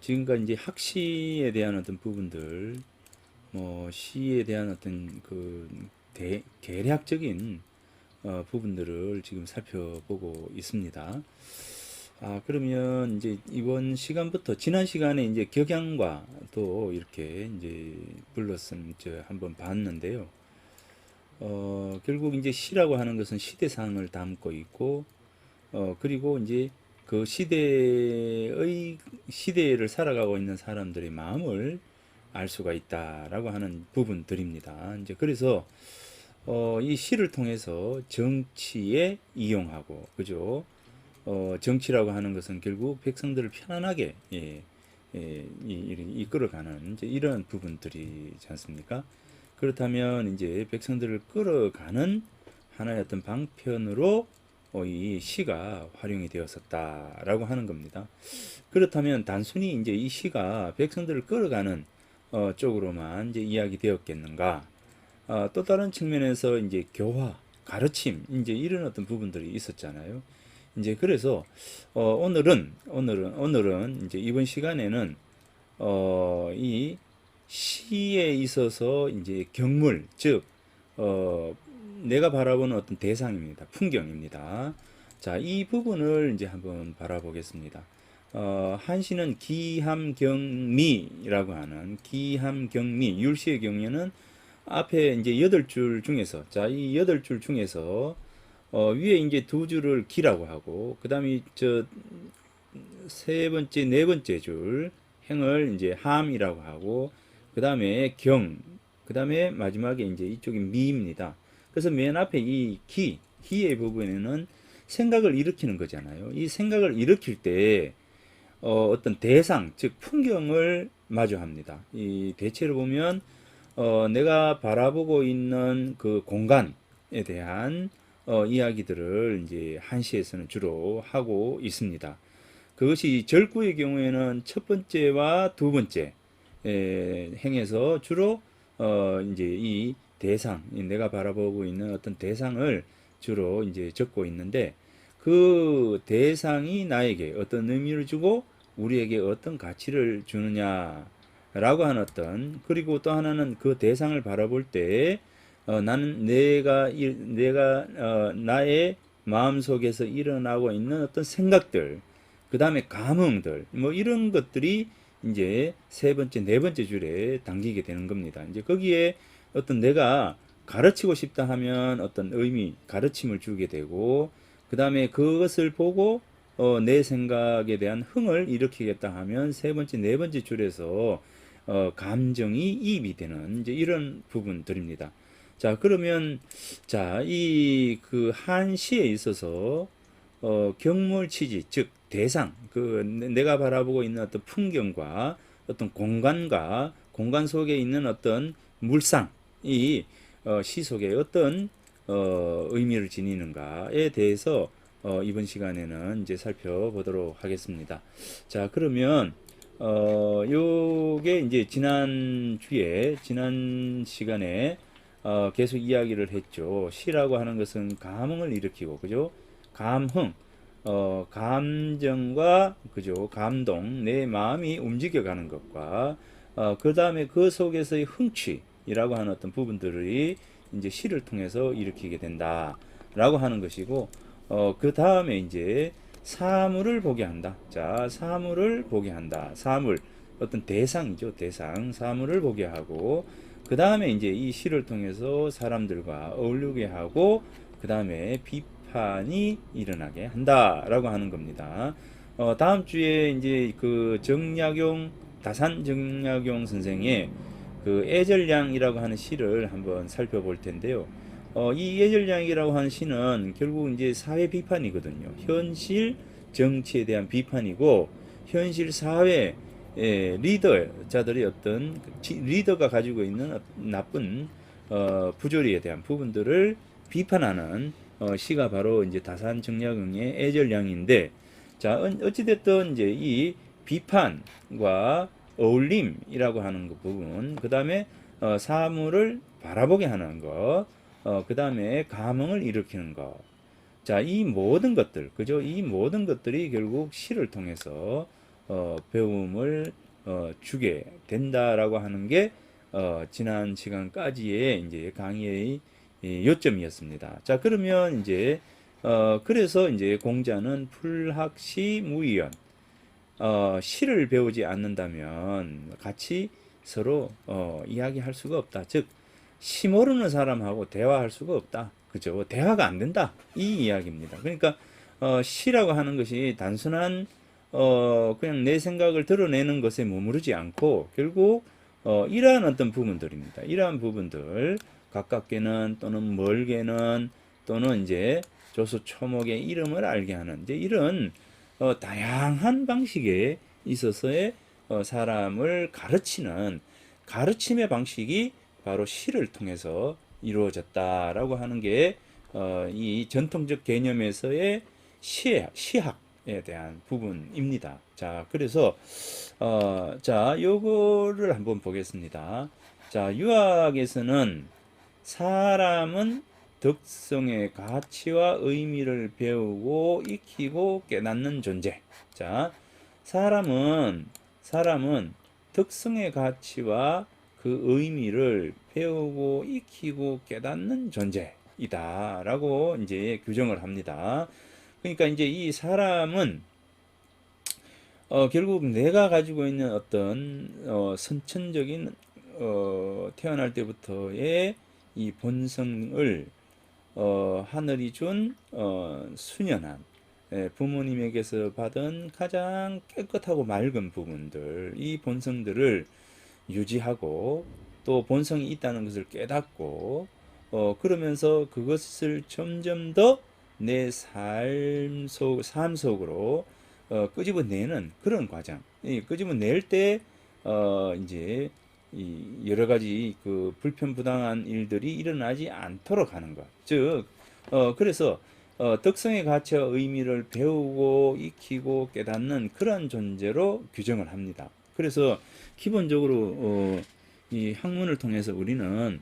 지금까지 이제 학시에 대한 어떤 부분들, 뭐 시에 대한 어떤 그 계략적인 부분들을 지금 살펴보고 있습니다. 그러면 이제 이번 시간부터 지난 시간에 이제 격양과 또 이렇게 이제 불렀음 한번 봤는데요. 결국 이제 시라고 하는 것은 시대상을 담고 있고, 그리고 이제 그 시대를 살아가고 있는 사람들의 마음을 알 수가 있다라고 하는 부분들입니다. 이제 그래서 이 시를 통해서 정치에 이용하고, 그죠? 정치라고 하는 것은 결국 백성들을 편안하게 이끌어가는 이제 이런 부분들이지 않습니까? 그렇다면 이제 백성들을 끌어가는 하나의 어떤 방편으로 이 시가 활용이 되었었다라고 하는 겁니다. 그렇다면 단순히 이제 이 시가 백성들을 끌어가는 쪽으로만 이제 이야기되었겠는가? 또 다른 측면에서 이제 교화, 가르침, 이제 이런 어떤 부분들이 있었잖아요. 이제 그래서 오늘은 이제 이번 시간에는 이 시에 있어서 이제 경물, 즉 어, 내가 바라보는 어떤 대상입니다. 풍경입니다. 자, 이 부분을 이제 한번 바라보겠습니다. 한시는 기함경미라고 하는 기함경미, 율시의 경려는 앞에 이제 8줄 중에서, 자, 이 8줄 중에서 위에 이제 두 줄을 기라고 하고, 그 다음에 저 세 번째, 네 번째 줄 행을 이제 함이라고 하고, 그 다음에 경, 그 다음에 마지막에 이제 이쪽이 미입니다. 그래서 맨 앞에 이 기의 부분에는 생각을 일으키는 거잖아요. 이 생각을 일으킬 때 어떤 대상, 즉 풍경을 마주합니다. 이 대체로 보면 내가 바라보고 있는 그 공간에 대한 이야기들을 이제 한시에서는 주로 하고 있습니다. 그것이 절구의 경우에는 첫 번째와 두 번째 행에서 주로 이제 이 대상, 내가 바라보고 있는 어떤 대상을 주로 이제 적고 있는데, 그 대상이 나에게 어떤 의미를 주고 우리에게 어떤 가치를 주느냐라고 하는 어떤, 그리고 또 하나는 그 대상을 바라볼 때 나는 나의 마음속에서 일어나고 있는 어떤 생각들, 그 다음에 감흥들, 뭐 이런 것들이 이제 세 번째, 네 번째 줄에 담기게 되는 겁니다. 이제 거기에 어떤 내가 가르치고 싶다 하면 어떤 의미, 가르침을 주게 되고, 그 다음에 그것을 보고 내 생각에 대한 흥을 일으키겠다 하면 세 번째, 네 번째 줄에서 감정이 이입이 되는 이제 이런 부분들입니다. 자, 그러면 자, 이 그 한시에 있어서 경물 취지, 즉 대상, 그 내가 바라보고 있는 어떤 풍경과 어떤 공간과 공간 속에 있는 어떤 물상이 시 속에 어떤 의미를 지니는가에 대해서 이번 시간에는 이제 살펴보도록 하겠습니다. 자, 그러면 요게 이제 지난 시간에 계속 이야기를 했죠. 시라고 하는 것은 감흥을 일으키고, 그죠? 감흥, 감정과, 그죠? 감동, 내 마음이 움직여가는 것과, 그 다음에 그 속에서의 흥취라고 하는 어떤 부분들이 이제 시를 통해서 일으키게 된다라고 하는 것이고, 그 다음에 이제 사물을 보게 한다. 자, 사물을 보게 한다. 사물, 어떤 대상이죠. 대상, 사물을 보게 하고, 그 다음에 이제 이 시를 통해서 사람들과 어울리게 하고, 그 다음에 비판이 일어나게 한다라고 하는 겁니다. 다음 주에 이제 그 다산 정약용 선생의 그 애절량이라고 하는 시를 한번 살펴볼 텐데요. 이 애절량이라고 하는 시는 결국 이제 사회 비판이거든요. 현실 정치에 대한 비판이고, 현실 사회 리더자들의 어떤 리더가 가지고 있는 나쁜 부조리에 대한 부분들을 비판하는 시가 바로 이제 다산 정약용의 애절량인데, 자, 어찌됐든 이제 이 비판과 어울림이라고 하는 그 부분, 그 다음에 사물을 바라보게 하는 것, 그 다음에 감흥을 일으키는 것. 자, 이 모든 것들, 그죠? 이 모든 것들이 결국 시를 통해서 배움을 주게 된다라고 하는 게 지난 시간까지의 이제 강의의 요점이었습니다. 자, 그러면 이제 그래서 이제 공자는 풀학시 무의연, 시를 배우지 않는다면 같이 서로 이야기할 수가 없다. 즉, 시 모르는 사람하고 대화할 수가 없다. 그죠? 대화가 안 된다. 이 이야기입니다. 그러니까 시라고 하는 것이 단순한 그냥 내 생각을 드러내는 것에 머무르지 않고 결국 이러한 어떤 부분들입니다. 이러한 부분들 가깝게는 또는 멀게는 또는 이제 조수초목의 이름을 알게 하는 이제 이런 다양한 방식에 있어서의 사람을 가르치는 가르침의 방식이 바로 시를 통해서 이루어졌다라고 하는 게 이 전통적 개념에서의 시학에 대한 부분입니다. 자, 그래서 자, 요거를 한번 보겠습니다. 자, 유학에서는 사람은 덕성의 가치와 의미를 배우고 익히고 깨닫는 존재. 자, 사람은 덕성의 가치와 그 의미를 배우고 익히고 깨닫는 존재이다라고 이제 규정을 합니다. 그러니까 이제 이 사람은 결국 내가 가지고 있는 어떤 선천적인 태어날 때부터의 이 본성을 하늘이 준 순연한 부모님에게서 받은 가장 깨끗하고 맑은 부분들, 이 본성들을 유지하고 또 본성이 있다는 것을 깨닫고 그러면서 그것을 점점 더 내 삶 속으로 끄집어내는 그런 과정. 이 끄집어낼 때 이제 이 여러 가지 그 불편부당한 일들이 일어나지 않도록 하는 것. 즉, 그래서 덕성의 가치와 의미를 배우고 익히고 깨닫는 그런 존재로 규정을 합니다. 그래서 기본적으로 이 학문을 통해서 우리는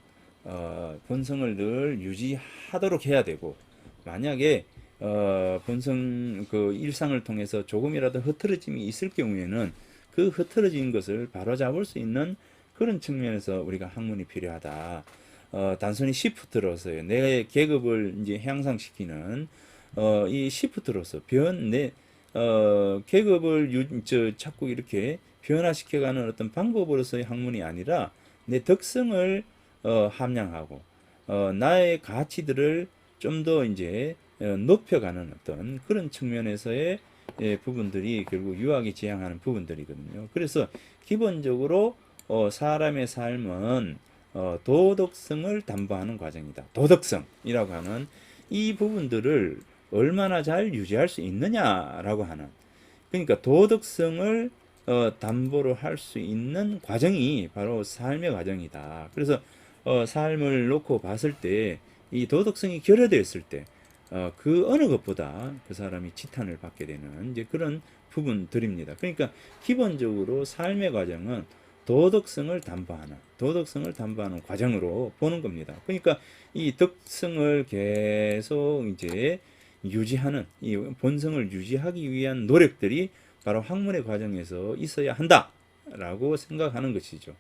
본성을 늘 유지하도록 해야 되고 만약에 본성 그 일상을 통해서 조금이라도 흐트러짐이 있을 경우에는 그 흐트러진 것을 바로잡을 수 있는 그런 측면에서 우리가 학문이 필요하다. 단순히 시프트로서의 내 계급을 이제 향상시키는 이 시프트로서 계급을 자꾸 이렇게 변화시켜가는 어떤 방법으로서의 학문이 아니라 내 덕성을 함양하고 나의 가치들을 좀 더 이제 높여가는 어떤 그런 측면에서의 부분들이 결국 유학이 지향하는 부분들이거든요. 그래서 기본적으로 사람의 삶은 도덕성을 담보하는 과정이다. 도덕성이라고 하는 이 부분들을 얼마나 잘 유지할 수 있느냐라고 하는 그러니까 도덕성을 담보로 할 수 있는 과정이 바로 삶의 과정이다. 그래서 삶을 놓고 봤을 때 이 도덕성이 결여되었을 때 그 어느 것보다 그 사람이 지탄을 받게 되는 이제 그런 부분들입니다. 그러니까 기본적으로 삶의 과정은 도덕성을 담보하는 과정으로 보는 겁니다. 그러니까 이 덕성을 계속 이제 유지하는 이 본성을 유지하기 위한 노력들이 바로 학문의 과정에서 있어야 한다라고 생각하는 것이죠.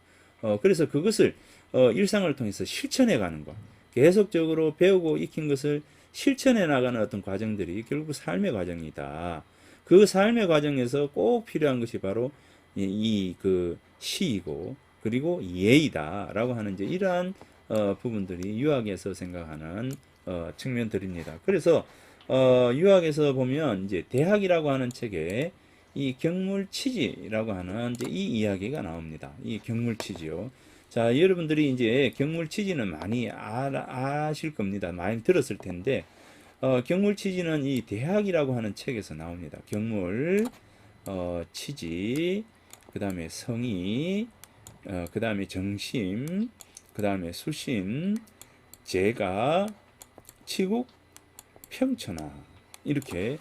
그래서 그것을 일상을 통해서 실천해 가는 것, 계속적으로 배우고 익힌 것을 실천해 나가는 어떤 과정들이 결국 삶의 과정이다. 그 삶의 과정에서 꼭 필요한 것이 바로 그 시이고 그리고 예의다라고 하는 이제 이러한 부분들이 유학에서 생각하는 측면들입니다. 그래서 유학에서 보면 이제 대학이라고 하는 책에 이 경물치지라고 하는 이제 이 이야기가 나옵니다. 이 경물치지요. 자, 여러분들이 이제 경물치지는 많이 아실 겁니다. 많이 들었을 텐데, 경물치지는 이 대학이라고 하는 책에서 나옵니다. 경물, 치지, 그 다음에 성의, 그 다음에 정심, 그 다음에 수심, 재가, 치국, 평천하. 이렇게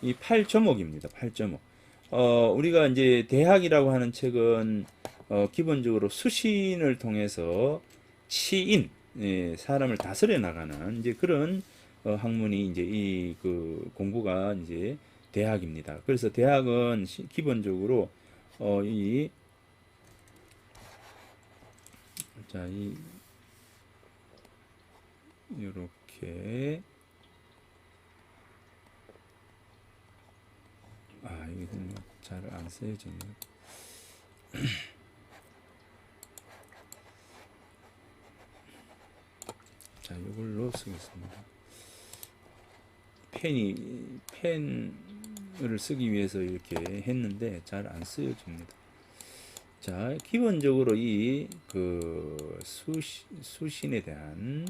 이 8조목입니다. 8조목. 우리가 이제 대학이라고 하는 책은 기본적으로 수신을 통해서 치인, 사람을 다스려 나가는 이제 그런 학문이 이제 이 그 공부가 이제 대학입니다. 그래서 대학은 기본적으로 이 자, 이렇게 이건 잘 안 쓰여지네요. 자, 이걸로 쓰겠습니다. 펜을 쓰기 위해서 이렇게 했는데 잘 안 쓰여집니다. 자, 기본적으로 수신에 대한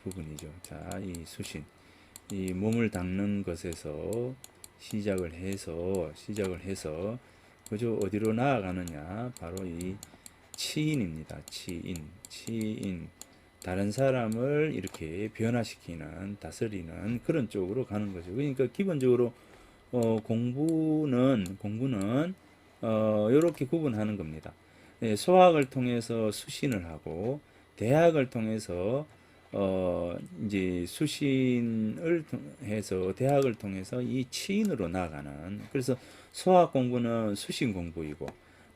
부분이죠. 자, 이 수신, 이 몸을 닦는 것에서 시작을 해서 그저 어디로 나아가느냐, 바로 이 치인입니다. 치인. 다른 사람을 이렇게 변화시키는, 다스리는 그런 쪽으로 가는 거죠. 그러니까 기본적으로 공부는 이렇게 구분하는 겁니다. 소학을 통해서 수신을 하고, 대학을 통해서 이제 수신을 통해서, 대학을 통해서 이 치인으로 나아가는. 그래서 소학 공부는 수신 공부이고,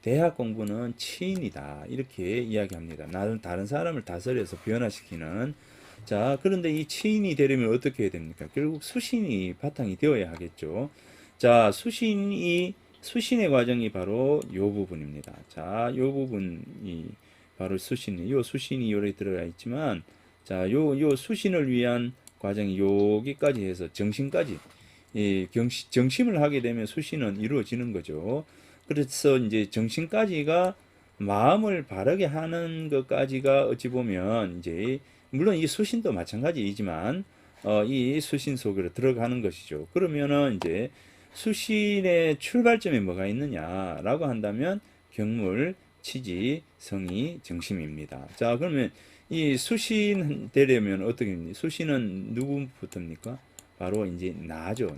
대학 공부는 치인이다, 이렇게 이야기합니다. 다른 사람을 다스려서 변화시키는. 자, 그런데 이 치인이 되려면 어떻게 해야 됩니까? 결국 수신이 바탕이 되어야 하겠죠. 자, 수신의 과정이 바로 요 부분입니다. 자, 요 부분이 바로 요 수신이 요래 들어가 있지만, 자, 요 수신을 위한 과정이 여기까지 해서 정신까지, 정심을 하게 되면 수신은 이루어지는 거죠. 그래서 이제 정신까지가, 마음을 바르게 하는 것까지가 어찌 보면 이제, 물론 이 수신도 마찬가지이지만 이 수신 속으로 들어가는 것이죠. 그러면은 이제 수신의 출발점에 뭐가 있느냐라고 한다면 경물, 치지, 성의, 정심입니다. 자, 그러면 이 수신 되려면 어떻게 됩니까? 수신은 누구부터입니까? 바로 이제 나죠.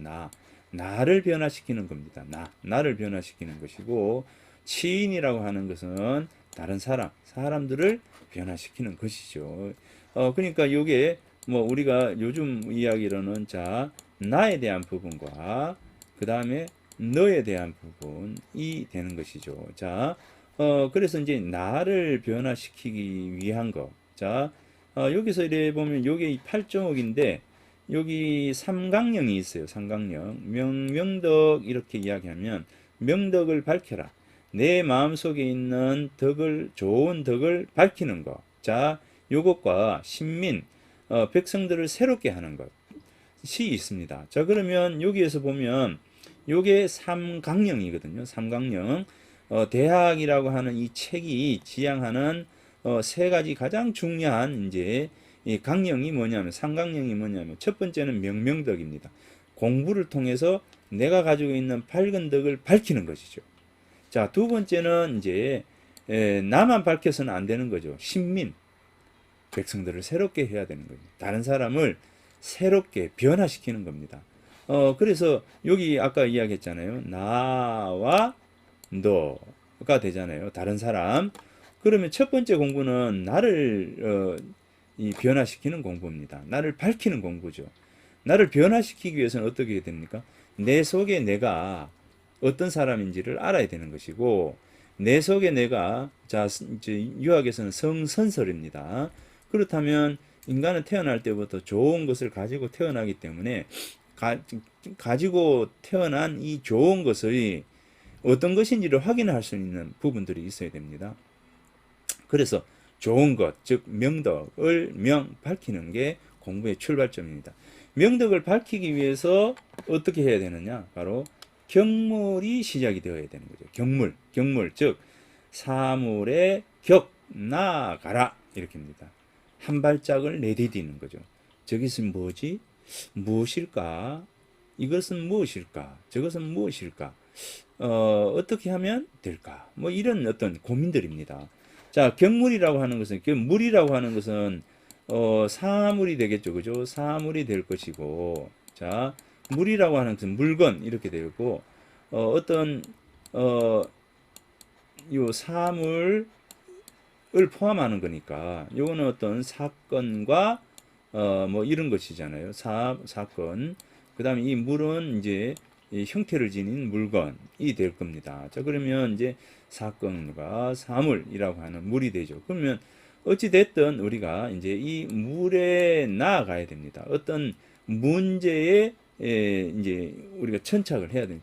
나를 변화시키는 겁니다. 나를 변화시키는 것이고, 치인이라고 하는 것은 다른 사람들을 변화시키는 것이죠. 그러니까 이게 뭐 우리가 요즘 이야기로는, 자, 나에 대한 부분과 그 다음에 너에 대한 부분이 되는 것이죠. 자, 그래서 이제 나를 변화시키기 위한 것. 자, 여기서 이래 보면 요게 8종옥인데, 여기 삼강령이 있어요. 삼강령. 명덕, 이렇게 이야기하면, 명덕을 밝혀라. 내 마음속에 있는 좋은 덕을 밝히는 것. 자, 요것과 신민, 백성들을 새롭게 하는 것이 있습니다. 자, 그러면 여기에서 보면 요게 삼강령이거든요. 삼강령. 대학이라고 하는 이 책이 지향하는 세 가지 가장 중요한 이제 이 강령이 뭐냐면, 삼강령이 뭐냐면, 첫 번째는 명명덕입니다. 공부를 통해서 내가 가지고 있는 밝은 덕을 밝히는 것이죠. 자, 두 번째는 이제 나만 밝혀서는 안 되는 거죠. 신민, 백성들을 새롭게 해야 되는 거죠. 다른 사람을 새롭게 변화시키는 겁니다. 그래서 여기 아까 이야기했잖아요. 나와 너가 되잖아요. 다른 사람. 그러면 첫 번째 공부는 나를 이 변화시키는 공부입니다. 나를 밝히는 공부죠. 나를 변화시키기 위해서는 어떻게 해야 됩니까? 내 속에 내가 어떤 사람인지를 알아야 되는 것이고, 내 속에 내가, 자, 이제 유학에서는 성선설입니다. 그렇다면 인간은 태어날 때부터 좋은 것을 가지고 태어나기 때문에, 가지고 태어난 이 좋은 것의 어떤 것인지를 확인할 수 있는 부분들이 있어야 됩니다. 그래서 좋은 것, 즉 명덕을 밝히는 게 공부의 출발점입니다. 명덕을 밝히기 위해서 어떻게 해야 되느냐? 바로 경물이 시작이 되어야 되는 거죠. 경물, 즉 사물의 나아가라, 이렇게입니다. 한 발짝을 내디디는 거죠. 저것은 뭐지? 무엇일까? 이것은 무엇일까? 저것은 무엇일까? 어떻게 하면 될까? 뭐 이런 어떤 고민들입니다. 자, 경물이라고 하는 것은, 물이라고 하는 것은 사물이 되겠죠. 그죠? 사물이 될 것이고, 자, 물이라고 하는 것은 물건, 이렇게 되고, 요 사물을 포함하는 거니까, 요거는 어떤 사건과 뭐 이런 것이잖아요. 사건. 그 다음에 이 물은 이제 이 형태를 지닌 물건이 될 겁니다. 자, 그러면 이제 사건과 사물이라고 하는 물이 되죠. 그러면 어찌 됐든 우리가 이제 이 물에 나아가야 됩니다. 어떤 문제에 이제 우리가 천착을 해야 되는,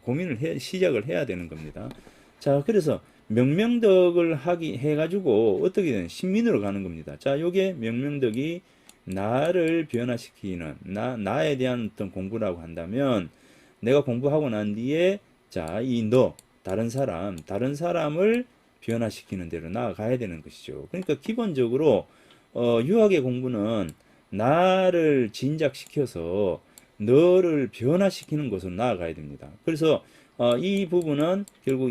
시작을 해야 되는 겁니다. 자, 그래서 명명덕을 해가지고 어떻게 되는 신민으로 가는 겁니다. 자, 요게 명명덕이 나를 변화시키는, 나에 대한 어떤 공부라고 한다면, 내가 공부하고 난 뒤에, 자, 다른 사람을 변화시키는 대로 나아가야 되는 것이죠. 그러니까 기본적으로, 유학의 공부는 나를 진작시켜서 너를 변화시키는 것으로 나아가야 됩니다. 그래서, 이 부분은 결국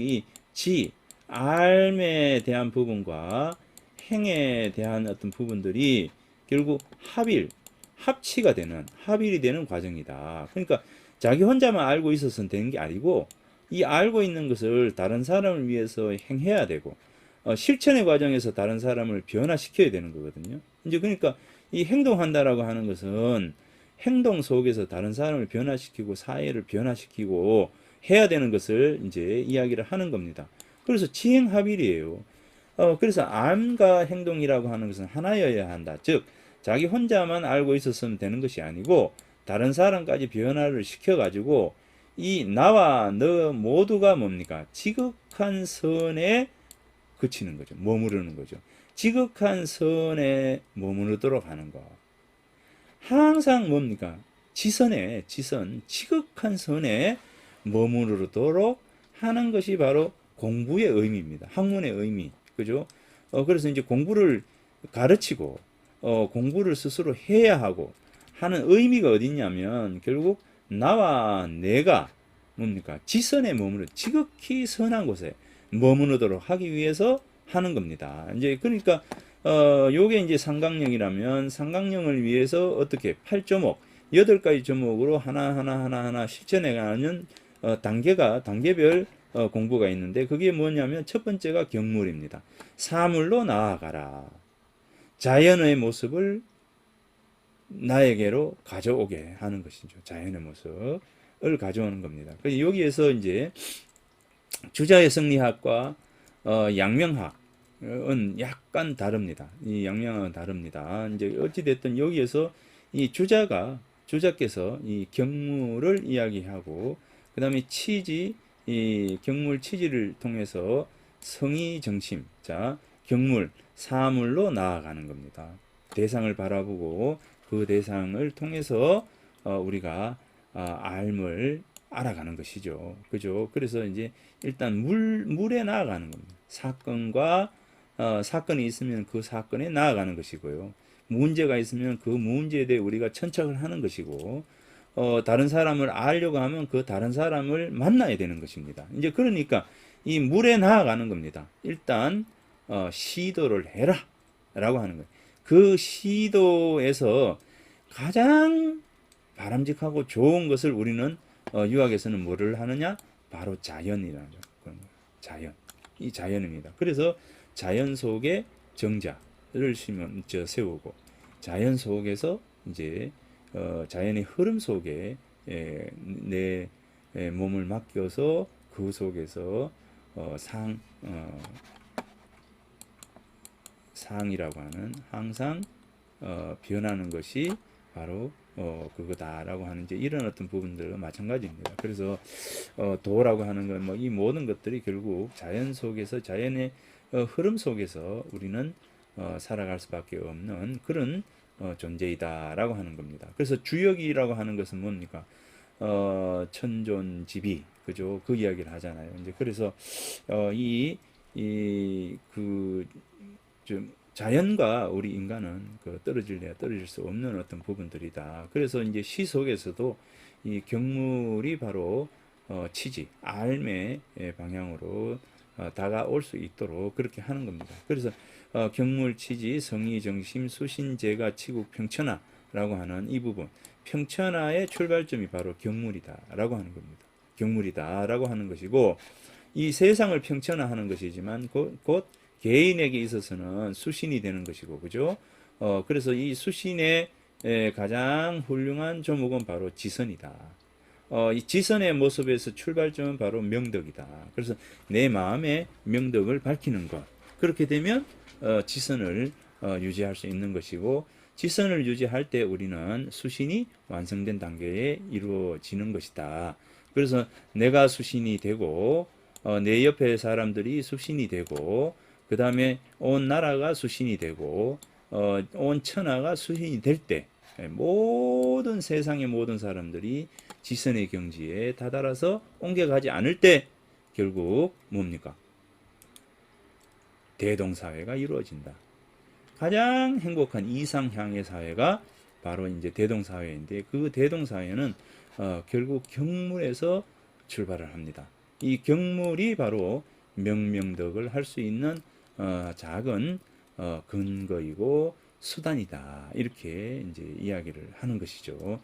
알에 대한 부분과 행에 대한 어떤 부분들이 결국 합일이 되는 과정이다. 그러니까 자기 혼자만 알고 있어서는 되는 게 아니고 이 알고 있는 것을 다른 사람을 위해서 행해야 되고 실천의 과정에서 다른 사람을 변화시켜야 되는 거거든요. 이제 그러니까 이 행동한다라고 하는 것은 행동 속에서 다른 사람을 변화시키고 사회를 변화시키고 해야 되는 것을 이제 이야기를 하는 겁니다. 그래서 지행합일이에요. 그래서 암과 행동이라고 하는 것은 하나여야 한다. 즉, 자기 혼자만 알고 있었으면 되는 것이 아니고 다른 사람까지 변화를 시켜가지고 이 나와 너 모두가 뭡니까? 지극한 선에 그치는 거죠. 머무르는 거죠. 지극한 선에 머무르도록 하는 거. 항상 뭡니까? 지극한 선에 머무르도록 하는 것이 바로 공부의 의미입니다. 학문의 의미. 그죠? 그래서 이제 공부를 가르치고, 공부를 스스로 해야 하고 하는 의미가 어딨냐면, 결국 나와 내가 뭡니까? 지극히 선한 곳에 머무르도록 하기 위해서 하는 겁니다. 이제 그러니까, 요게 이제 상강령이라면 상강령을 위해서 어떻게 8조목, 8가지 조목으로 하나 실천해가는 단계별 공부가 있는데 그게 뭐냐면 첫 번째가 경물입니다. 사물로 나아가라. 자연의 모습을 나에게로 가져오게 하는 것이죠. 자연의 모습을 가져오는 겁니다. 그래서 여기에서 이제 주자의 성리학과 양명학은 약간 다릅니다. 이 양명학은 다릅니다. 이제 어찌됐든 여기에서 이 주자께서 이 경물을 이야기하고 그 다음에 이 경물 치지를 통해서 성의정심, 자, 경물, 사물로 나아가는 겁니다. 대상을 바라보고 그 대상을 통해서 우리가 알을 알아가는 것이죠. 그죠? 그래서 이제 일단 물에 나아가는 겁니다. 사건이 있으면 그 사건에 나아가는 것이고요. 문제가 있으면 그 문제에 대해 우리가 천착을 하는 것이고, 다른 사람을 알려고 하면 그 다른 사람을 만나야 되는 것입니다. 이제 그러니까 이 물에 나아가는 겁니다. 일단, 시도를 해라. 라고 하는 거예요. 그 시도에서 가장 바람직하고 좋은 것을 우리는 유학에서는 뭐를 하느냐? 바로 자연이라는 그런 거예요. 자연. 이 자연입니다. 그래서 자연 속에 정자를 세우고 자연 속에서 이제 자연의 흐름 속에 내 몸을 맡겨서 그 속에서 상이라고 하는 항상 변하는 것이 바로 그거다라고 하는 이제 이런 어떤 부분들은 마찬가지입니다. 그래서 도라고 하는 건 뭐 이 모든 것들이 결국 자연 속에서 자연의 흐름 속에서 우리는 살아갈 수밖에 없는 그런 존재이다라고 하는 겁니다. 그래서 주역이라고 하는 것은 뭡니까? 천존지비, 그죠? 그 이야기를 하잖아요. 이제 그래서 좀 자연과 우리 인간은 떨어질 수 없는 어떤 부분들이다. 그래서 이제 시 속에서도 이 경물이 바로 알의 방향으로 다가올 수 있도록 그렇게 하는 겁니다. 그래서 경물, 치지, 성의, 정심, 수신, 제가, 치국, 평천하라고 하는 이 부분, 평천하의 출발점이 바로 경물이다라고 하는 겁니다. 경물이다라고 하는 것이고 이 세상을 평천하하는 것이지만 곧 개인에게 있어서는 수신이 되는 것이고, 그죠? 그래서 이 수신의 가장 훌륭한 조목은 바로 지선이다. 이 지선의 모습에서 출발점은 바로 명덕이다. 그래서 내 마음의 명덕을 밝히는 것. 그렇게 되면 지선을 유지할 수 있는 것이고, 지선을 유지할 때 우리는 수신이 완성된 단계에 이루어지는 것이다. 그래서 내가 수신이 되고 내 옆에 사람들이 수신이 되고 그 다음에 온 나라가 수신이 되고 온 천하가 수신이 될 때 모든 세상의 모든 사람들이 지선의 경지에 다다라서 옮겨가지 않을 때 결국 뭡니까? 대동사회가 이루어진다. 가장 행복한 이상향의 사회가 바로 이제 대동사회인데 그 대동사회는 결국 경물에서 출발을 합니다. 이 경물이 바로 명명덕을 할 수 있는 작은 근거이고 수단이다. 이렇게 이제 이야기를 하는 것이죠.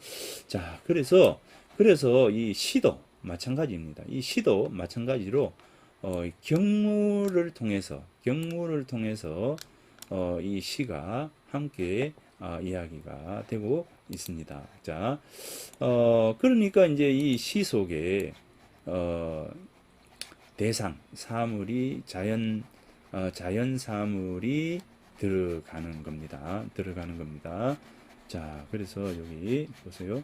자, 그래서 이 시도 마찬가지입니다. 이 시도 마찬가지로 경물을 통해서 이 시가 함께 이야기가 되고 있습니다. 자, 그러니까 이제 이 시 속에 대상 사물이 자연 사물이 들어가는 겁니다. 자, 그래서 여기 보세요.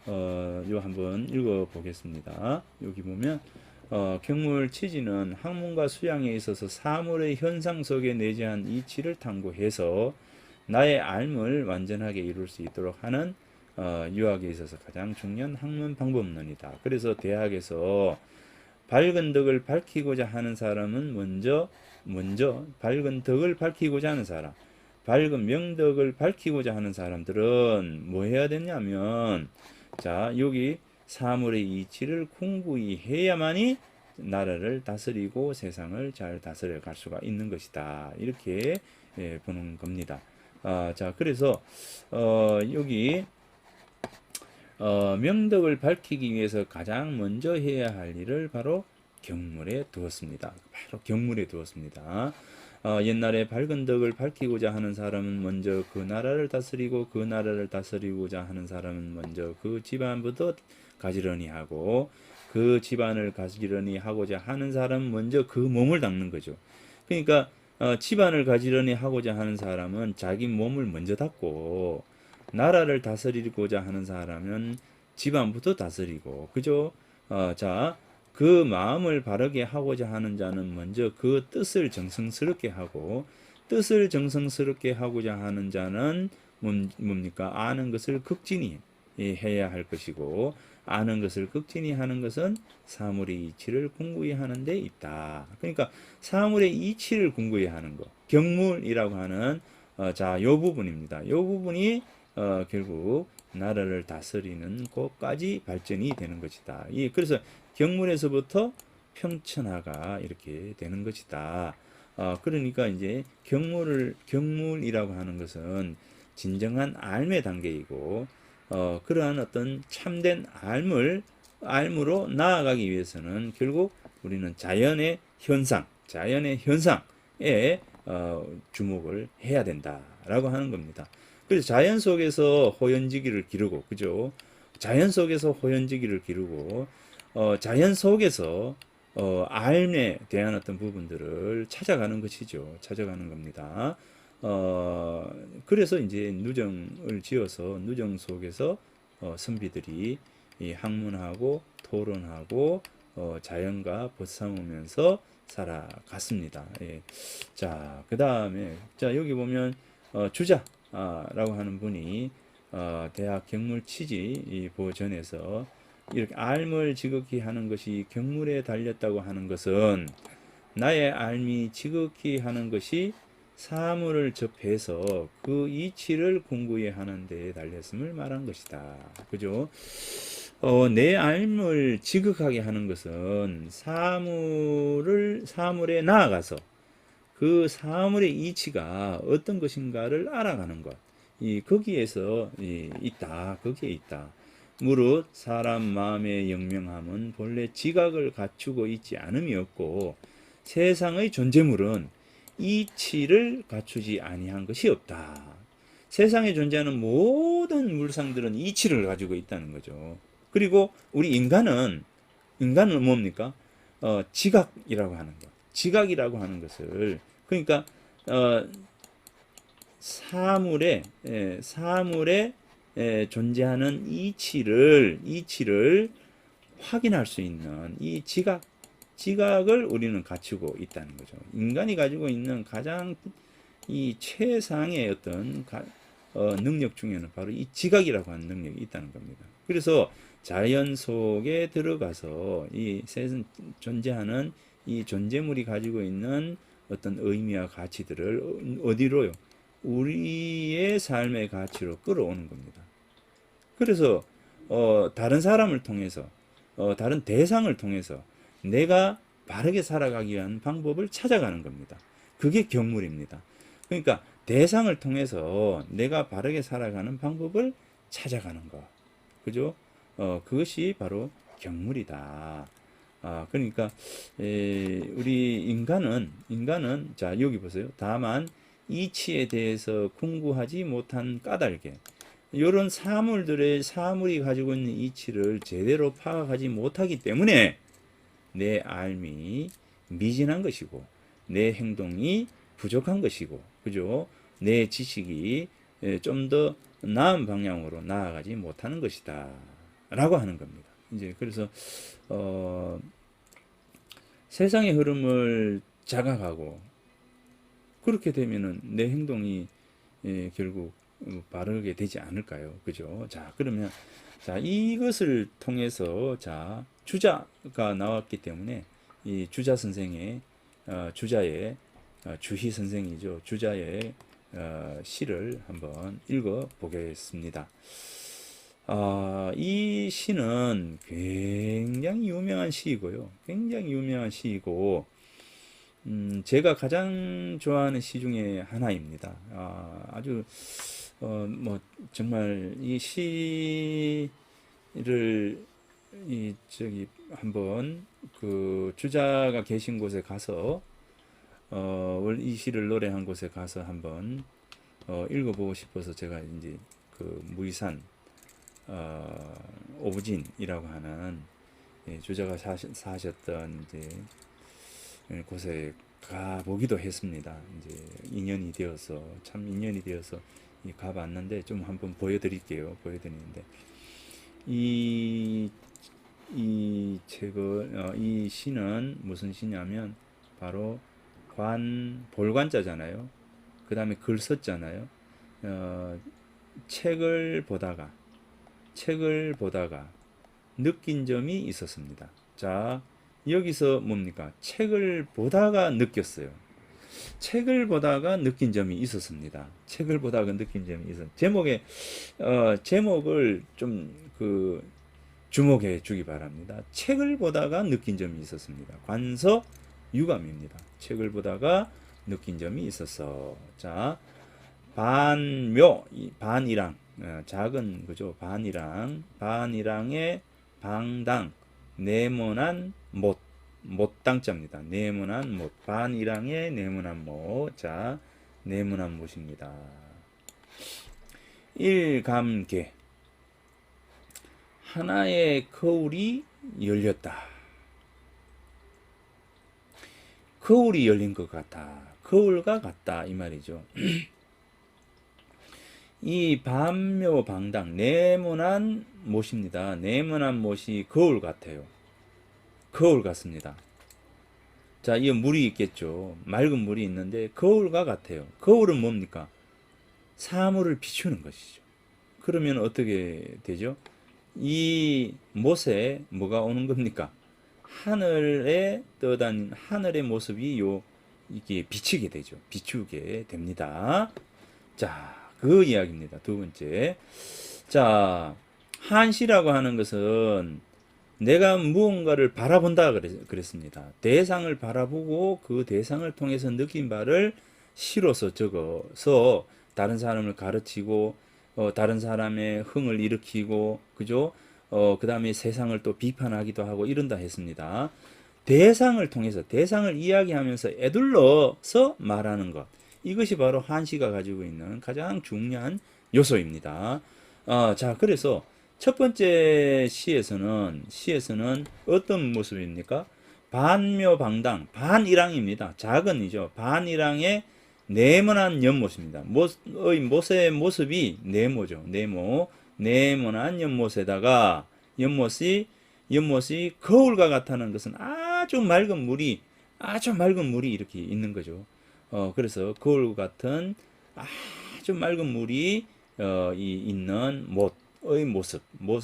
요 한번 읽어 보겠습니다. 여기 보면 경물 취지는 학문과 수양에 있어서 사물의 현상 속에 내재한 이치를 탐구해서 나의 알을 완전하게 이룰 수 있도록 하는 유학에 있어서 가장 중요한 학문 방법론이다. 그래서 대학에서 밝은 덕을 밝히고자 하는 사람은 먼저 밝은 덕을 밝히고자 하는 사람, 밝은 명덕을 밝히고자 하는 사람들은 뭐 해야 되냐면, 자, 여기 사물의 이치를 공부히 해야만이 나라를 다스리고 세상을 잘 다스려 갈 수가 있는 것이다. 이렇게 보는 겁니다. 자, 그래서 여기 명덕을 밝히기 위해서 가장 먼저 해야 할 일을 바로 경물에 두었습니다. 옛날에 밝은 덕을 밝히고자 하는 사람은 먼저 그 나라를 다스리고 그 나라를 다스리고자 하는 사람은 먼저 그 집안부터 가지런히 하고 그 집안을 가지런히 하고자 하는 사람은 먼저 그 몸을 닦는 거죠. 그러니까 집안을 가지런히 하고자 하는 사람은 자기 몸을 먼저 닦고 나라를 다스리고자 하는 사람은 집안부터 다스리고 그죠? 자, 그 마음을 바르게 하고자 하는 자는 먼저 그 뜻을 정성스럽게 하고 뜻을 정성스럽게 하고자 하는 자는 뭡니까? 아는 것을 극진히 해야 할 것이고 아는 것을 극진히 하는 것은 사물의 이치를 공부히 하는 데 있다. 그러니까 사물의 이치를 공부히 하는 것. 경물이라고 하는 자, 요 부분입니다. 요 부분이 결국 나라를 다스리는 것까지 발전이 되는 것이다. 그래서 경물에서부터 평천하가 이렇게 되는 것이다. 그러니까 이제 경물이라고 하는 것은 진정한 알매 단계이고, 그러한 어떤 참된 알무로 나아가기 위해서는 결국 우리는 자연의 현상에 주목을 해야 된다라고 하는 겁니다. 그래서 자연 속에서 호연지기를 기르고, 그죠? 자연 속에서 호연지기를 기르고, 자연 속에서 알에 대한 어떤 부분들을 찾아가는 것이죠. 찾아가는 겁니다. 그래서 이제 누정을 지어서 누정 속에서 선비들이 이 학문하고 토론하고 자연과 벗삼으면서 살아갔습니다. 예. 자, 그 다음에 자 여기 보면 주자라고 하는 분이 대학 경물 취지 이 보전에서 이렇게 알을 지극히 하는 것이 경물에 달렸다고 하는 것은 나의 알미 지극히 하는 것이 사물을 접해서 그 이치를 공부히 하는 데에 달렸음을 말한 것이다. 그죠? 내 알을 지극하게 하는 것은 사물에 나아가서 그 사물의 이치가 어떤 것인가를 알아가는 것. 거기에서 거기에 있다. 무릇 사람 마음의 영명함은 본래 지각을 갖추고 있지 않음이 없고 세상의 존재물은 이치를 갖추지 아니한 것이 없다. 세상에 존재하는 모든 물상들은 이치를 가지고 있다는 거죠. 그리고 우리 인간은 뭡니까? 지각이라고 하는 것. 지각이라고 하는 것을 그러니까 어, 사물에 존재하는 이치를 확인할 수 있는 이 지각을 우리는 갖추고 있다는 거죠. 인간이 가지고 있는 가장 이 최상의 어떤 능력 중에는 바로 이 지각이라고 하는 능력이 있다는 겁니다. 그래서 자연 속에 들어가서 이 세상 존재하는 이 존재물이 가지고 있는 어떤 의미와 가치들을 어디로요? 우리의 삶의 가치로 끌어오는 겁니다. 그래서 다른 사람을 통해서 다른 대상을 통해서 내가 바르게 살아가기 위한 방법을 찾아가는 겁니다. 그게 경물입니다. 그러니까 대상을 통해서 내가 바르게 살아가는 방법을 찾아가는 것. 그죠? 그것이 바로 경물이다. 그러니까 우리 인간은 자 여기 보세요. 다만 이치에 대해서 궁구하지 못한 까닭에 이런 사물이 가지고 있는 이치를 제대로 파악하지 못하기 때문에 내 삶이 미진한 것이고 내 행동이 부족한 것이고 그죠? 내 지식이 좀 더 나은 방향으로 나아가지 못하는 것이다 라고 하는 겁니다. 이제 그래서 세상의 흐름을 자각하고 그렇게 되면은 내 행동이 결국 바르게 되지 않을까요? 그죠? 자, 그러면 자, 이것을 통해서 자, 주자가 나왔기 때문에 이 주자 선생의 주자의 주희 선생이죠. 주자의 시를 한번 읽어 보겠습니다. 이 시는 굉장히 유명한 시이고요. 굉장히 유명한 시이고, 제가 가장 좋아하는 시 중에 하나입니다. 아주, 뭐, 정말 이 시를, 한번 그 주자가 계신 곳에 가서, 이 시를 노래한 곳에 가서 한번, 읽어보고 싶어서 제가 이제 그 무이산, 오부진이라고 하는 주자가 사셨던 이제 곳에 가보기도 했습니다. 이제 인연이 되어서 가봤는데 좀 한번 보여드릴게요. 보여드리는데 이 책을 이 시는 무슨 시냐면 바로 볼관자잖아요. 그 다음에 글 썼잖아요. 책을 보다가 느낀 점이 있었습니다. 자, 여기서 뭡니까? 책을 보다가 느꼈어요. 책을 보다가 느낀 점이 있었습니다. 책을 보다가 느낀 점이 있었. 제목을 좀 주목해 주기 바랍니다. 책을 보다가 느낀 점이 있었습니다. 관서 유감입니다. 책을 보다가 느낀 점이 있었어. 자, 반이랑 작은 그죠? 반이랑의 방당 네모난 못당자입니다. 네모난 못. 반이랑의 네모난 못. 자, 네모난 못입니다. 일감개 하나의 거울이 열렸다. 거울이 열린 것 같다. 거울과 같다 이 말이죠. 이 반묘방당 네모난 못입니다. 네모난 못이 거울 같아요. 거울 같습니다. 자, 이 물이 있겠죠. 맑은 물이 있는데 거울과 같아요. 거울은 뭡니까? 사물을 비추는 것이죠. 그러면 어떻게 되죠? 이 못에 뭐가 오는 겁니까? 하늘에 떠다니는 하늘의 모습이 이게 비추게 되죠. 비추게 됩니다. 자, 그 이야기입니다. 두 번째. 자, 한시라고 하는 것은 내가 무언가를 바라본다 그랬습니다. 대상을 바라보고 그 대상을 통해서 느낀 바를 시로서 적어서 다른 사람을 가르치고 다른 사람의 흥을 일으키고 그죠? 그 다음에 세상을 또 비판하기도 하고 이런다 했습니다. 대상을 통해서 대상을 이야기하면서 애둘러서 말하는 것. 이것이 바로 한시가 가지고 있는 가장 중요한 요소입니다. 자, 그래서 첫 번째 시에서는 어떤 모습입니까? 반묘방당, 반일항입니다. 작은이죠. 반일항의 네모난 연못입니다. 못의 모습이 네모죠. 네모난 연못에다가 연못이 거울과 같다는 것은 아주 맑은 물이 이렇게 있는 거죠. 그래서 거울 같은 아주 맑은 물이 있는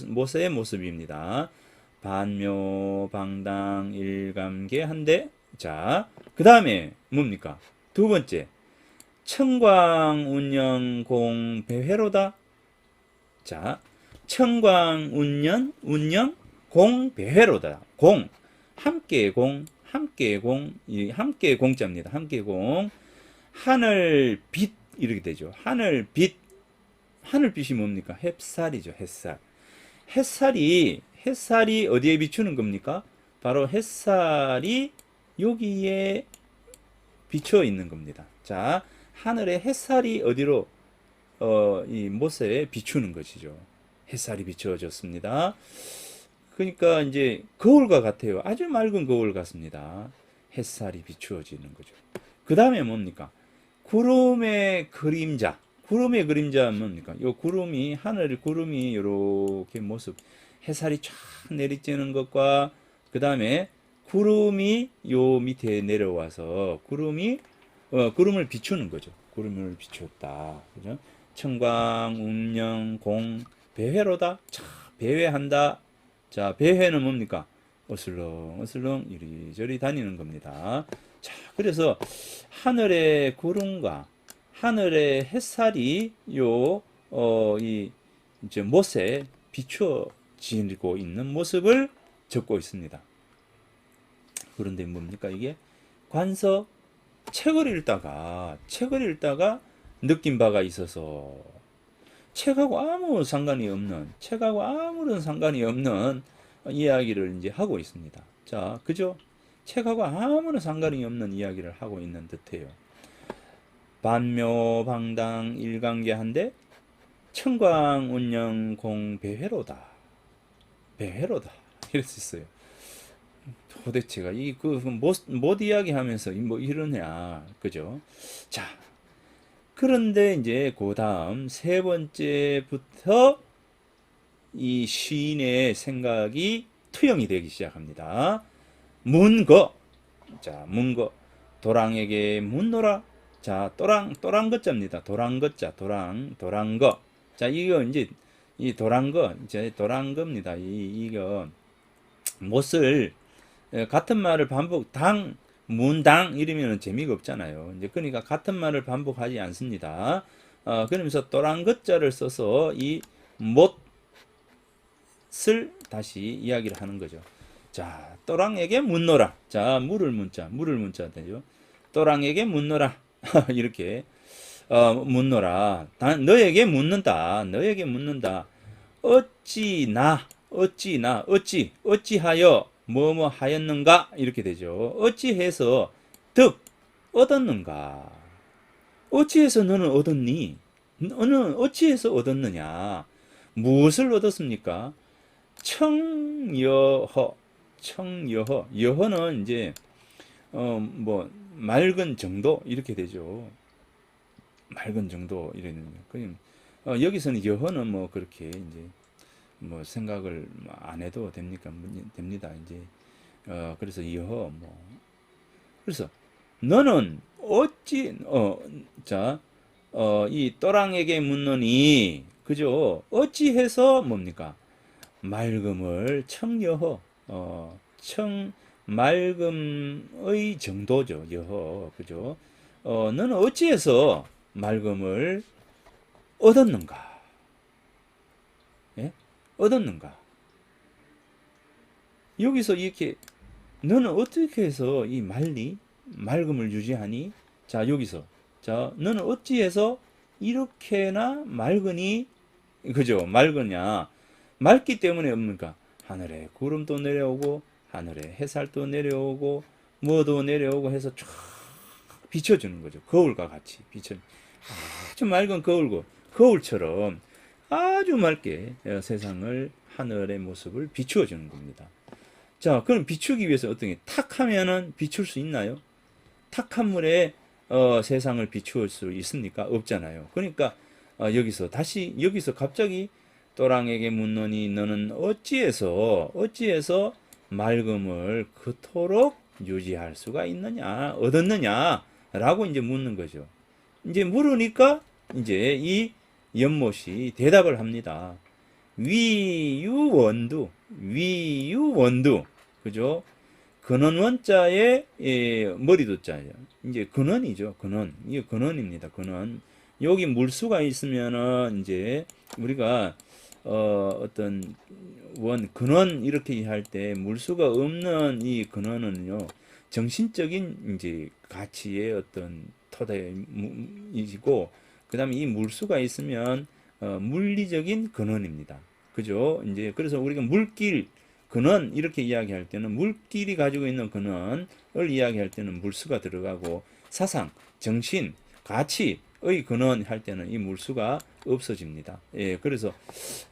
못의 모습입니다. 반묘방당 일감계한데, 자, 그 다음에 뭡니까? 두 번째, 청광운영공배회로다. 자, 청광운영 공배회로다. 함께 공자입니다. 함께 공, 하늘빛 이렇게 되죠. 하늘빛이 뭡니까? 햇살이죠. 햇살이 어디에 비추는 겁니까? 바로 햇살이 여기에 비춰 있는 겁니다. 자, 하늘의 햇살이 어디로 이 못에 비추는 것이죠. 햇살이 비춰졌습니다. 그러니까 이제 거울과 같아요. 아주 맑은 거울 같습니다. 햇살이 비추어지는 거죠. 그 다음에 뭡니까? 구름의 그림자 뭡니까? 요 구름이 이렇게 모습, 햇살이 쫙 내리쬐는 것과 그 다음에 구름이 요 밑에 내려와서 구름을 비추는 거죠. 구름을 비추었다. 그죠? 청광, 운영, 공, 배회로다. 자, 배회한다. 자, 배회는 뭡니까? 어슬렁 이리저리 다니는 겁니다. 자, 그래서 하늘의 구름과 하늘의 햇살이 이 이제 못에 비추어지고 있는 모습을 적고 있습니다. 그런데 뭡니까 이게? 관서 책을 읽다가 느낀 바가 있어서 책하고 아무런 상관이 없는 이야기를 이제 하고 있습니다. 자, 그죠? 책하고 아무런 상관이 없는 이야기를 하고 있는 듯해요. 반묘방당 일관계한데 청광운영공 배회로다. 이럴 수 있어요. 도대체가 못 이야기하면서 뭐 이러냐, 그죠? 자, 그런데 이제 그 다음 세 번째부터 이 시인의 생각이 투영이 되기 시작합니다. 문거, 자, 문거, 도랑에게 묻노라. 자, 도랑거자입니다. 도랑거. 자, 이거 이제 이 도랑거입니다. 이거 못을 같은 말을 문당 이러면 재미가 없잖아요. 이제 그러니까 같은 말을 반복하지 않습니다. 그러면서 도랑거자를 써서 이 못을 다시 이야기를 하는 거죠. 자, 또랑에게 묻노라. 자, 물을 문자 되죠. 또랑에게 묻노라. 이렇게 묻노라. 너에게 묻는다. 어찌하여 뭐뭐 하였는가 이렇게 되죠. 어찌해서 얻었는가. 어찌해서 너는 얻었니? 너는 어찌해서 얻었느냐? 무엇을 얻었습니까? 여허는 이제 뭐 맑은 정도 이렇게 되죠. 맑은 정도 이러는 그냥 여기서는 여허는 뭐 그렇게 이제 뭐 생각을 안 해도 됩니다. 이제 그래서 여허 그래서 너는 어찌 이 또랑에게 묻노니 그죠? 어찌해서 뭡니까? 맑음을 맑음의 정도죠. 여허 그죠? 너는 어찌해서 맑음을 얻었는가? 예? 얻었는가? 여기서 이렇게 너는 어떻게 해서 이 맑음을 유지하니? 자, 여기서 너는 어찌해서 이렇게나 맑으니? 그죠? 맑으냐? 맑기 때문에 뭡니까? 하늘에 구름도 내려오고 하늘에 햇살도 내려오고 뭐도 내려오고 해서 쫙 비춰주는 거죠. 거울과 같이 아주 맑은 거울처럼 아주 맑게 세상을 하늘의 모습을 비추어 주는 겁니다. 자, 그럼 비추기 위해서 어떤 게 탁 하면은 비출 수 있나요? 탁한 물에 세상을 비추을 수 있습니까? 없잖아요. 그러니까 여기서 갑자기 또랑에게 묻노니 너는 어찌해서 맑음을 그토록 유지할 수가 있느냐, 얻었느냐라고 이제 묻는 거죠. 이제 물으니까 이제 이 연못이 대답을 합니다. 위유원두, 그죠? 근원 원자에 머리도 자예요. 이제 근원이죠. 근원. 이게 근원입니다. 근원. 여기 물수가 있으면은 이제 우리가 어떤 근원 이렇게 할 때 물수가 없는 이 근원은요. 정신적인 이제 가치의 어떤 토대이고 그다음에 이 물수가 있으면 물리적인 근원입니다. 그죠? 이제 그래서 우리가 물길 근원 이렇게 이야기할 때는 물길이 가지고 있는 근원을 이야기할 때는 물수가 들어가고 사상, 정신, 가치의 근원 할 때는 이 물수가 없어집니다. 예, 그래서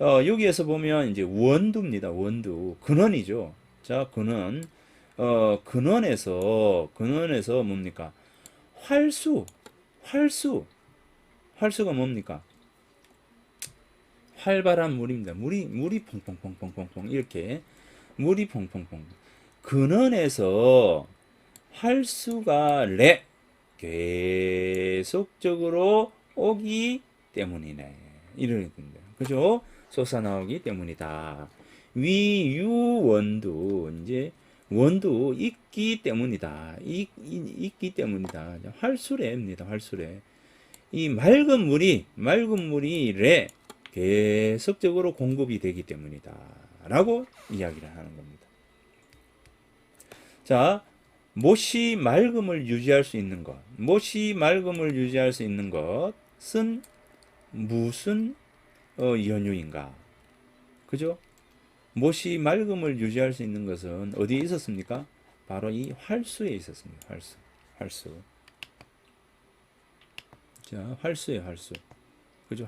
여기에서 보면 이제 원두입니다. 원두 근원이죠. 자, 근원 근원에서 뭡니까? 활수가 뭡니까? 활발한 물입니다. 물이 퐁퐁퐁퐁퐁 이렇게 물이 퐁퐁퐁. 근원에서 활수가 계속적으로 오기 때문이네. 이런 겁니다. 그죠? 솟아나오기 때문이다. 위유원도 이제 원도 있기 때문이다. 있기 때문이다. 활수래입니다. 활수래. 이 맑은 물이 계속적으로 공급이 되기 때문이다. 라고 이야기를 하는 겁니다. 자, 못이 맑음을 유지할 수 있는 것. 못이 맑음을 유지할 수 있는 것은 무슨 연유인가? 그죠? 못이 맑음을 유지할 수 있는 것은 어디에 있었습니까? 바로 이 활수에 있었습니다. 활수. 자, 활수예요, 활수. 그죠?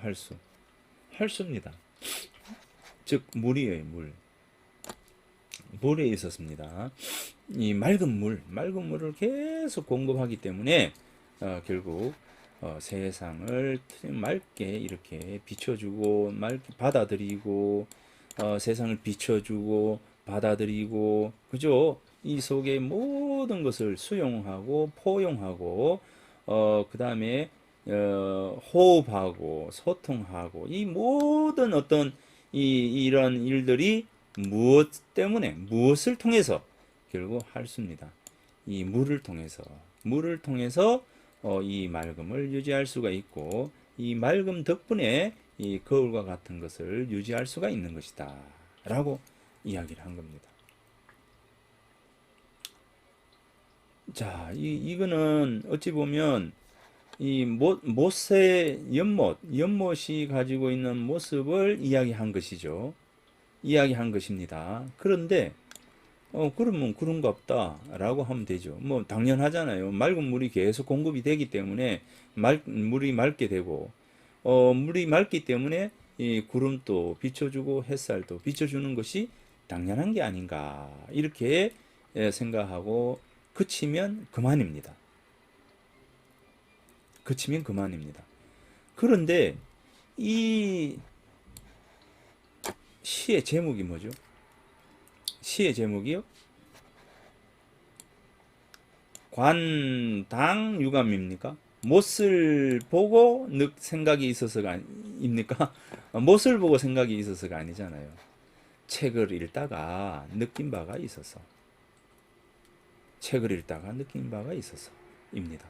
활수입니다. 즉 물이에요, 물. 물에 있었습니다. 이 맑은 물을 계속 공급하기 때문에 결국 세상을 맑게 이렇게 비춰주고 맑게 받아들이고 세상을 비춰주고 받아들이고 그죠? 이 속에 모든 것을 수용하고 포용하고 그 다음에 호흡하고 소통하고 이 모든 어떤 이런 일들이 무엇을 통해서 결국 할 수입니다. 이 물을 통해서 이 맑음을 유지할 수가 있고 이 맑음 덕분에 이 거울과 같은 것을 유지할 수가 있는 것이다 라고 이야기를 한 겁니다. 자, 이거는 어찌 보면 이 연못이 가지고 있는 모습을 이야기한 것이죠. 이야기한 것입니다. 그런데 그러면 그런가 보다라고 하면 되죠. 뭐 당연하잖아요. 맑은 물이 계속 공급이 되기 때문에 물이 맑게 되고 물이 맑기 때문에 이 구름도 비춰주고 햇살도 비춰주는 것이 당연한 게 아닌가 이렇게 생각하고 그치면 그만입니다. 그런데 이 시의 제목이 뭐죠? 시의 제목이요? 관당유감입니까? 못을 보고 생각이 있어서가 입니까? 못을 보고 생각이 있어서가 아니잖아요. 책을 읽다가 느낀 바가 있어서 입니다.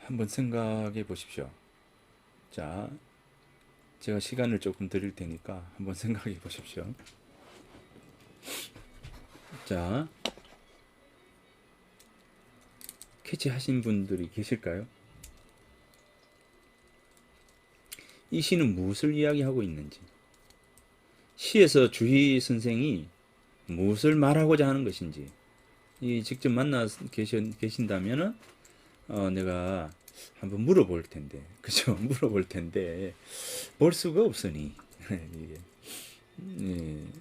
한번 생각해 보십시오. 자, 제가 시간을 조금 드릴 테니까 한번 생각해 보십시오. 자, 캐치하신 분들이 계실까요? 이 시는 무엇을 이야기하고 있는지, 시에서 주희 선생이 무엇을 말하고자 하는 것인지, 직접 만나 계신다면은 내가 한번 물어볼 텐데, 그죠? 물어볼 텐데 볼 수가 없으니 이게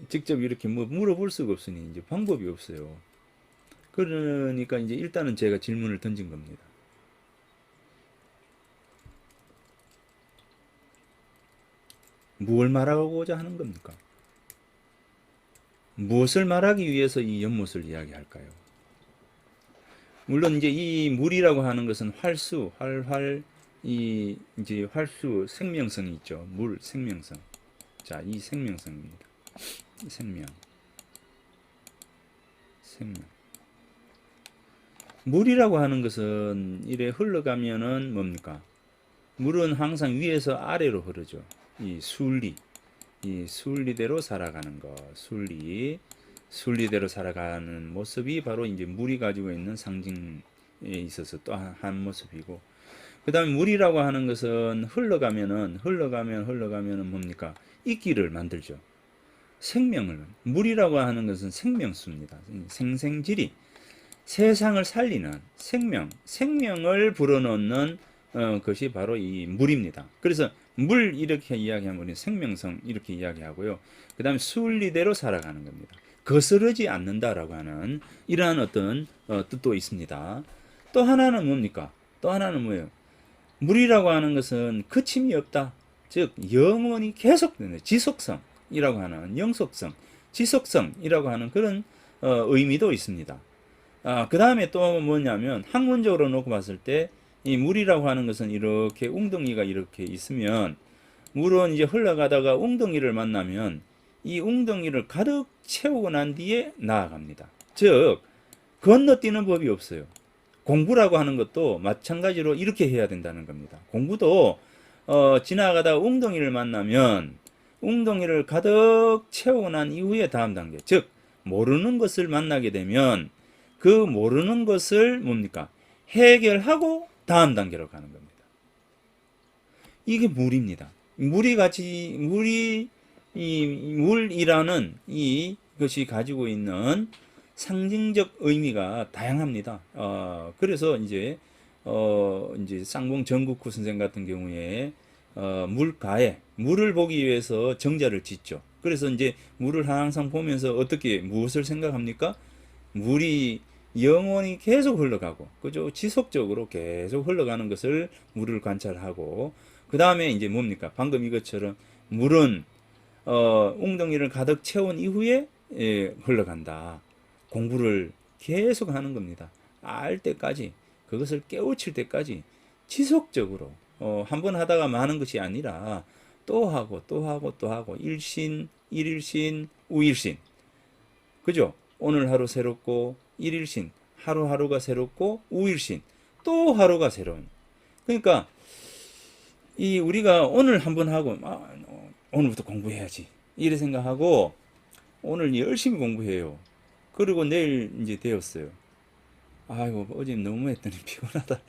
직접 이렇게 뭐 물어볼 수가 없으니 이제 방법이 없어요. 그러니까 이제 일단은 제가 질문을 던진 겁니다. 무엇을 말하고자 하는 겁니까? 무엇을 말하기 위해서 이 연못을 이야기할까요? 물론 이제 이 물이라고 하는 것은 활수, 이 이제 활수 생명성이 있죠. 물 생명성. 자, 이 생명성입니다. 생명. 물이라고 하는 것은 이래 흘러가면은 뭡니까? 물은 항상 위에서 아래로 흐르죠. 이 순리대로 살아가는 것, 순리대로 살아가는 모습이 바로 이제 물이 가지고 있는 상징에 있어서 또 한 모습이고, 그 다음에 물이라고 하는 것은 흘러가면 뭡니까? 있기를 만들죠. 물이라고 하는 것은 생명수입니다. 생생질이 세상을 살리는 생명을 불어넣는 것이 바로 이 물입니다. 그래서 물 이렇게 이야기하면 우리는 생명성 이렇게 이야기하고요. 그 다음에 순리대로 살아가는 겁니다. 거스르지 않는다라고 하는 이러한 어떤 뜻도 있습니다. 또 하나는 뭡니까? 또 하나는 뭐예요? 물이라고 하는 것은 그침이 없다. 즉 영원히 계속되는 지속성이라고 하는 영속성, 지속성이라고 하는 그런 의미도 있습니다. 그 다음에 또 뭐냐면 학문적으로 놓고 봤을 때 이 물이라고 하는 것은 이렇게 웅덩이가 이렇게 있으면 물은 이제 흘러가다가 웅덩이를 만나면 이 웅덩이를 가득 채우고 난 뒤에 나아갑니다. 즉 건너뛰는 법이 없어요. 공부라고 하는 것도 마찬가지로 이렇게 해야 된다는 겁니다. 공부도 지나가다가 웅덩이를 만나면 웅덩이를 가득 채우고 난 이후에 다음 단계, 즉 모르는 것을 만나게 되면 그 모르는 것을 뭡니까? 해결하고 다음 단계로 가는 겁니다. 이게 물입니다. 물이라는 이것이 가지고 있는 상징적 의미가 다양합니다. 그래서 이제 쌍봉 정국후 선생 같은 경우에 물가에 물을 보기 위해서 정자를 짓죠. 그래서 이제 물을 항상 보면서 어떻게 무엇을 생각합니까? 물이 영원히 계속 흘러가고, 그죠? 지속적으로 계속 흘러가는 것을 물을 관찰하고, 그 다음에 이제 뭡니까? 방금 이것처럼 물은 웅덩이를 가득 채운 이후에 흘러간다. 공부를 계속 하는 겁니다. 알 때까지, 그것을 깨우칠 때까지 지속적으로 한 번 하다가 마는 것이 아니라 또 하고 또 하고 또 하고 일일신, 우일신, 그죠? 오늘 하루 새롭고 일일신, 하루하루가 새롭고 우일신, 또 하루가 새로운. 그러니까 이 우리가 오늘 한번 하고 오늘부터 공부해야지 이래 생각하고 오늘 열심히 공부해요. 그리고 내일 이제 되었어요. 아이고 어제 너무 했더니 피곤하다.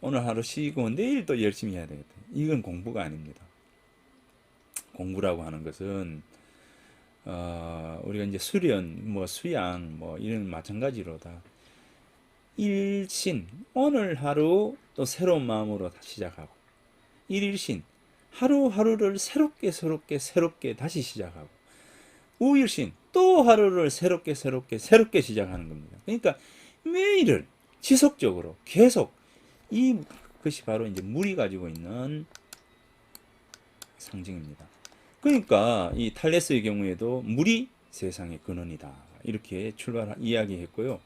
오늘 하루 쉬고 내일 또 열심히 해야 되겠다. 이건 공부가 아닙니다. 공부라고 하는 것은 우리가 이제 수련, 뭐 수양, 뭐 이런 마찬가지로 다 일신, 오늘 하루 또 새로운 마음으로 시작하고, 일일신, 하루하루를 새롭게 다시 시작하고, 우일신, 또 하루를 새롭게 시작하는 겁니다. 그러니까 매일을 지속적으로 계속 이것이 바로 이제 물이 가지고 있는 상징입니다. 그러니까 이 탈레스의 경우에도 물이 세상의 근원이다 이렇게 이야기했고요.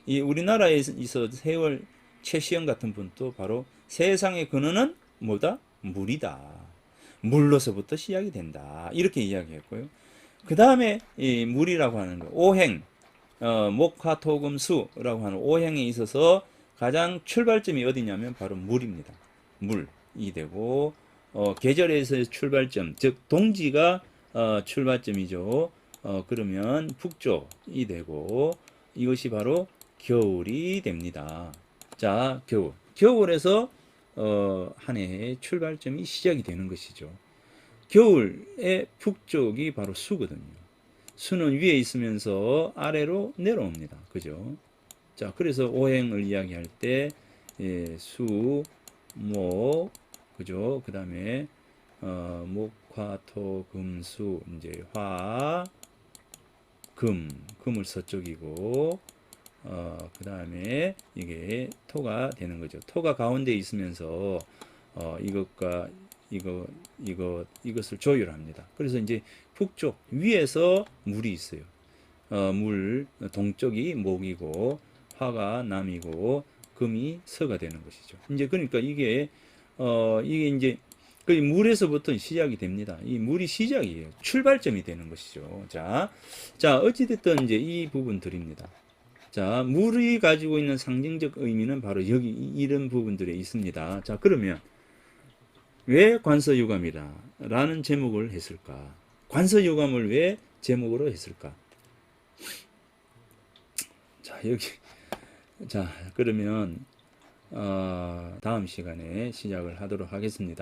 이 우리나라에 있어 세월 최시영 같은 분도 바로 세상의 근원은 뭐다? 물이다. 물로서부터 시작이 된다 이렇게 이야기했고요. 그 다음에 이 물이라고 하는 거 오행, 목화토금수라고 하는 오행에 있어서 가장 출발점이 어디냐면 바로 물입니다. 물이 되고 계절에서의 출발점, 즉 동지가 출발점이죠. 그러면 북쪽이 되고 이것이 바로 겨울이 됩니다. 자, 겨울에서 한 해의 출발점이 시작이 되는 것이죠. 겨울의 북쪽이 바로 수거든요. 수는 위에 있으면서 아래로 내려옵니다. 그죠? 자, 그래서 오행을 이야기할 때 수, 목, 그죠? 그 다음에 목, 화, 토, 금, 수, 이제 화, 금을 서쪽이고, 그 다음에 이게 토가 되는 거죠. 토가 가운데 있으면서 이것과 이것을 조율합니다. 그래서 이제 북쪽 위에서 물이 있어요. 물 동쪽이 목이고 화가 남이고 금이 서가 되는 것이죠. 이제 그러니까 이게 이제 그 물에서부터 시작이 됩니다. 이 물이 시작이에요. 출발점이 되는 것이죠. 자 어찌됐든 이제 이 부분들입니다. 자, 물이 가지고 있는 상징적 의미는 바로 여기 이런 부분들에 있습니다. 자, 그러면 왜 관서유감이다 라는 제목을 했을까? 관서유감을 왜 제목으로 했을까? 자, 자, 그러면 다음 시간에 시작을 하도록 하겠습니다.